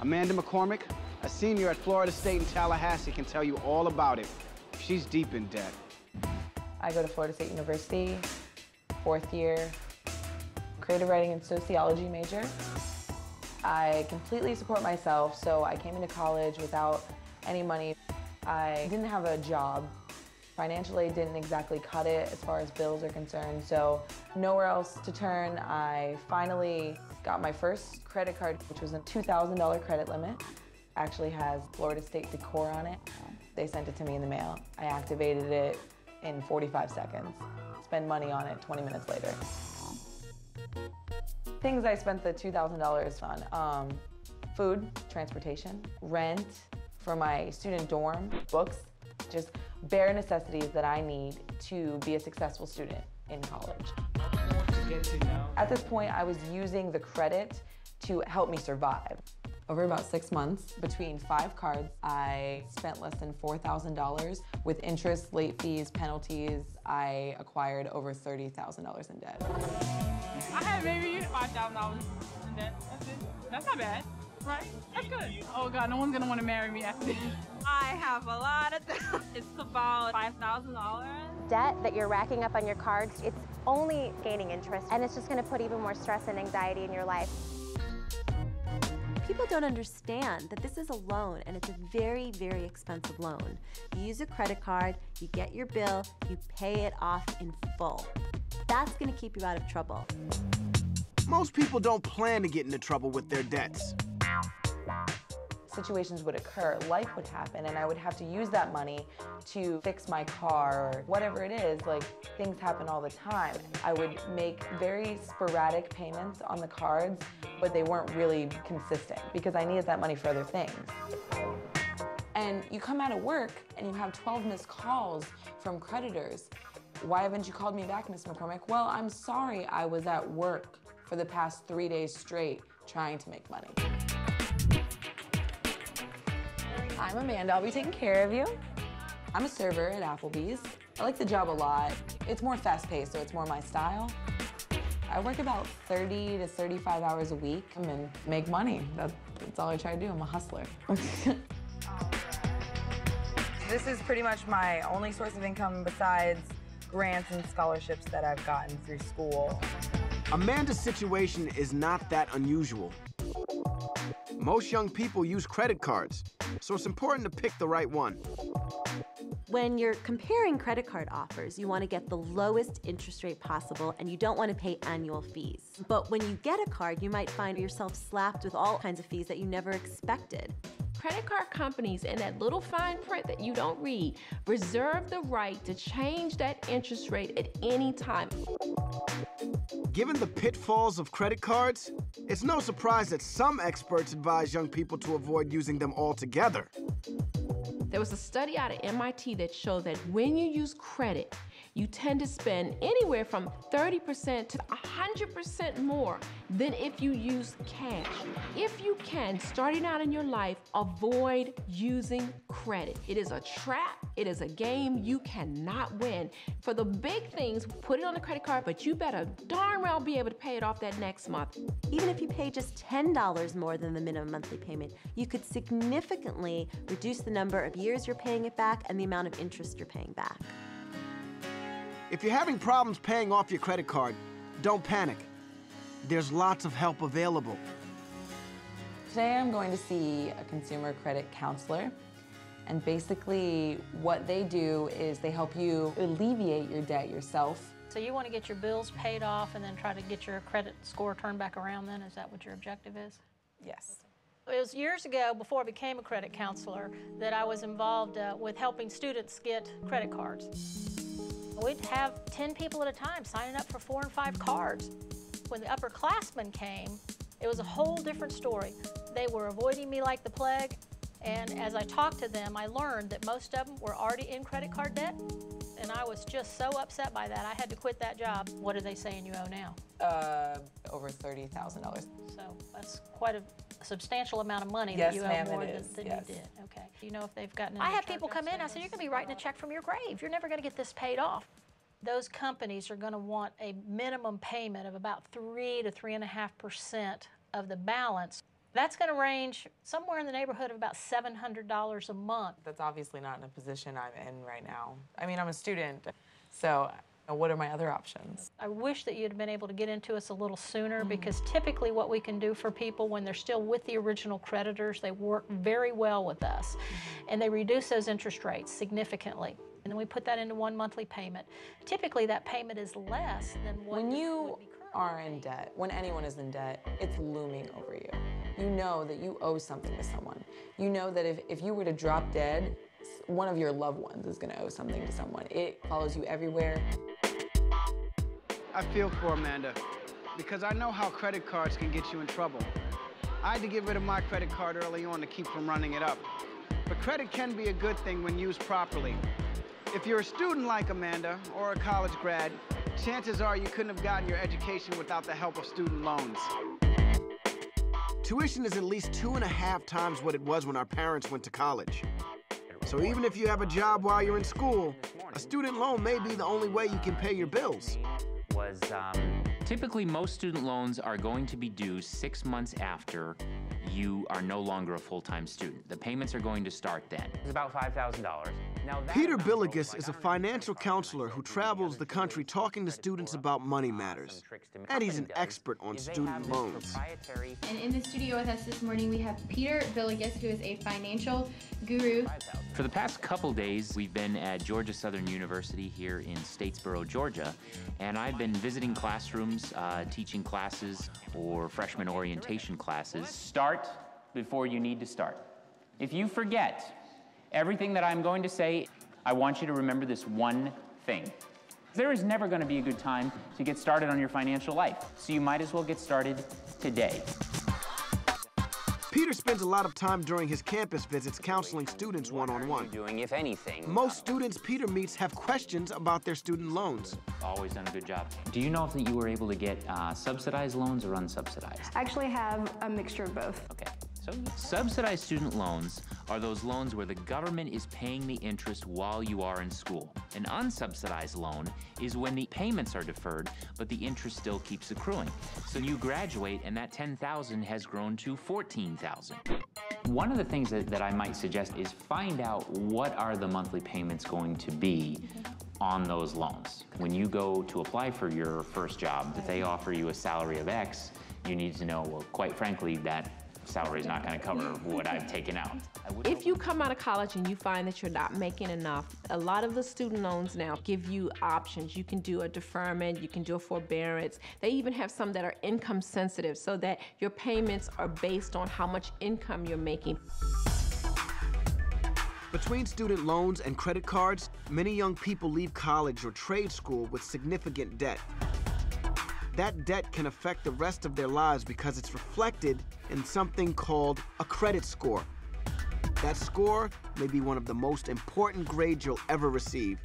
Amanda McCormick, a senior at Florida State in Tallahassee, can tell you all about it. She's deep in debt. I go to Florida State University, 4th year, creative writing and sociology major. I completely support myself, so I came into college without any money. I didn't have a job. Financial aid didn't exactly cut it as far as bills are concerned, so nowhere else to turn. I finally got my first credit card, which was a $2,000 credit limit. Actually has Florida State decor on it. They sent it to me in the mail. I activated it in 45 seconds. Spend money on it 20 minutes later. Things I spent the $2,000 on, food, transportation, rent for my student dorm, books, just bare necessities that I need to be a successful student in college. At this point, I was using the credit to help me survive. Over about 6 months, between 5 cards, I spent less than $4,000. With interest, late fees, penalties, I acquired over $30,000 in debt. I had maybe $5,000 in debt. That's it. That's not bad, right? That's good. Oh God, no one's gonna want to marry me after this. I have a lot of debt. It's about $5,000. Debt that you're racking up on your cards, it's only gaining interest, and it's just going to put even more stress and anxiety in your life. People don't understand that this is a loan, and it's a very, very expensive loan. You use a credit card, you get your bill, you pay it off in full. That's going to keep you out of trouble. Most people don't plan to get into trouble with their debts. Situations would occur, life would happen, and I would have to use that money to fix my car or whatever it is. Like, things happen all the time. I would make very sporadic payments on the cards, but they weren't really consistent because I needed that money for other things. And you come out of work and you have 12 missed calls from creditors. Why haven't you called me back, Ms. McCormick? Well, I'm sorry, I was at work for the past 3 days straight trying to make money. I'm Amanda, I'll be taking care of you. I'm a server at Applebee's. I like the job a lot. It's more fast-paced, so it's more my style. I work about 30 to 35 hours a week and make money. That's all I try to do, I'm a hustler. This is pretty much my only source of income besides grants and scholarships that I've gotten through school. Amanda's situation is not that unusual. Most young people use credit cards, so it's important to pick the right one. When you're comparing credit card offers, you want to get the lowest interest rate possible, and you don't want to pay annual fees. But when you get a card, you might find yourself slapped with all kinds of fees that you never expected. Credit card companies, in that little fine print that you don't read, reserve the right to change that interest rate at any time. Given the pitfalls of credit cards, it's no surprise that some experts advise young people to avoid using them altogether. There was a study out of MIT that showed that when you use credit, you tend to spend anywhere from 30% to 100% more than if you use cash. If you can, starting out in your life, avoid using credit. It is a trap, it is a game you cannot win. For the big things, put it on the credit card, but you better darn well be able to pay it off that next month. Even if you pay just $10 more than the minimum monthly payment, you could significantly reduce the number of years you're paying it back and the amount of interest you're paying back. If you're having problems paying off your credit card, don't panic. There's lots of help available. Today I'm going to see a consumer credit counselor, and basically what they do is they help you alleviate your debt yourself. So you want to get your bills paid off and then try to get your credit score turned back around then? Is that what your objective is? Yes. It was years ago, before I became a credit counselor, that I was involved with helping students get credit cards. We'd have 10 people at a time signing up for 4 and 5 cards. When the upperclassmen came, it was a whole different story. They were avoiding me like the plague, and as I talked to them, I learned that most of them were already in credit card debt, and I was just so upset by that, I had to quit that job. What are they saying you owe now? Over $30,000. So that's quite a substantial amount of money Yes, that you ma'am, owe more it than is. you Yes. did. Okay. You know if they've gotten. I have people come in. I said, "You're going to be writing a check from your grave. You're never going to get this paid off." Those companies are going to want a minimum payment of about 3 to 3.5% of the balance. That's going to range somewhere in the neighborhood of about $700 a month. That's obviously not in a position I'm in right now. I mean, I'm a student, so what are my other options? I wish that you'd been able to get into us a little sooner, because typically what we can do for people when they're still with the original creditors, they work very well with us, and they reduce those interest rates significantly. And then we put that into one monthly payment. Typically that payment is less than what When you would be currently are in debt, when anyone is in debt, it's looming over you. You know that you owe something to someone. You know that if you were to drop dead, one of your loved ones is gonna owe something to someone. It follows you everywhere. I feel for Amanda, because I know how credit cards can get you in trouble. I had to get rid of my credit card early on to keep from running it up. But credit can be a good thing when used properly. If you're a student like Amanda, or a college grad, chances are you couldn't have gotten your education without the help of student loans. Tuition is at least 2.5 times what it was when our parents went to college. So even if you have a job while you're in school, a student loan may be the only way you can pay your bills. Typically, most student loans are going to be due 6 months after you are no longer a full-time student. The payments are going to start then. It's about $5,000. Peter Billigus is a financial counselor who travels the country talking to students about money matters. And he's an expert on student loans. And in the studio with us this morning, we have Peter Billigus, who is a financial guru. For the past couple days, we've been at Georgia Southern University here in Statesboro, Georgia, and I've been visiting classrooms, teaching classes or freshman orientation classes. Start before you need to start. If you forget everything that I'm going to say, I want you to remember this one thing. There is never going to be a good time to get started on your financial life, so you might as well get started today. Peter spends a lot of time during his campus visits counseling students one-on-one. What are you doing, if anything? Most students Peter meets have questions about their student loans. Always done a good job. Do you know if you were able to get subsidized loans or unsubsidized? I actually have a mixture of both. Okay. So subsidized student loans are those loans where the government is paying the interest while you are in school. An unsubsidized loan is when the payments are deferred, but the interest still keeps accruing. So you graduate and that $10,000 has grown to $14,000. One of the things that I might suggest is find out what are the monthly payments going to be on those loans. When you go to apply for your first job, if they offer you a salary of X, you need to know, well, quite frankly, that salary is not going to cover what I've taken out. If you come out of college and you find that you're not making enough, a lot of the student loans now give you options. You can do a deferment, you can do a forbearance. They even have some that are income sensitive so that your payments are based on how much income you're making. Between student loans and credit cards, many young people leave college or trade school with significant debt. That debt can affect the rest of their lives because it's reflected in something called a credit score. That score may be one of the most important grades you'll ever receive.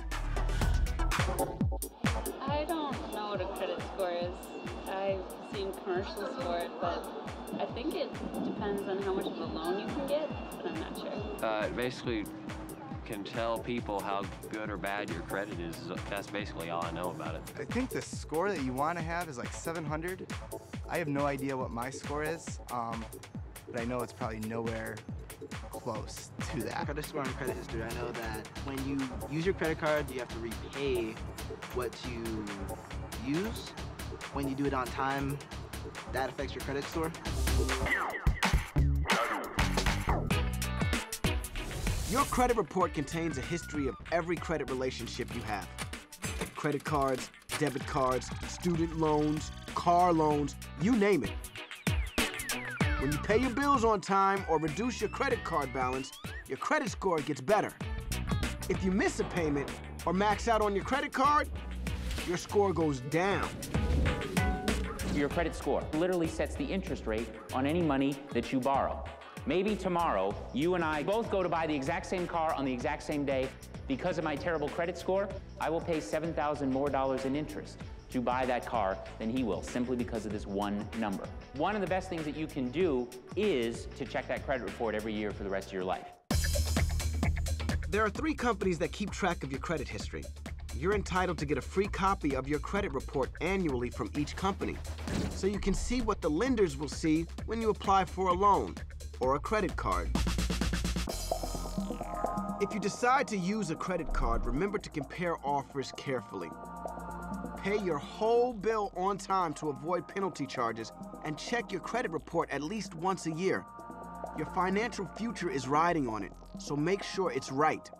I don't know what a credit score is. I've seen commercials for it, but I think it depends on how much of a loan you can get, but I'm not sure. It basically can tell people how good or bad your credit is. That's basically all I know about it. I think the score that you want to have is like 700. I have no idea what my score is, but I know it's probably nowhere close to that. Credit score and credit history. I know that when you use your credit card, you have to repay what you use. When you do it on time, that affects your credit score. Your credit report contains a history of every credit relationship you have. Credit cards, debit cards, student loans, car loans, you name it. When you pay your bills on time or reduce your credit card balance, your credit score gets better. If you miss a payment or max out on your credit card, your score goes down. Your credit score literally sets the interest rate on any money that you borrow. Maybe tomorrow, you and I both go to buy the exact same car on the exact same day. Because of my terrible credit score, I will pay $7,000 more in interest to buy that car than he will, simply because of this one number. One of the best things that you can do is to check that credit report every year for the rest of your life. There are 3 companies that keep track of your credit history: you're entitled to get a free copy of your credit report annually from each company, so you can see what the lenders will see when you apply for a loan or a credit card. If you decide to use a credit card, remember to compare offers carefully. Pay your whole bill on time to avoid penalty charges, and check your credit report at least once a year. Your financial future is riding on it, so make sure it's right.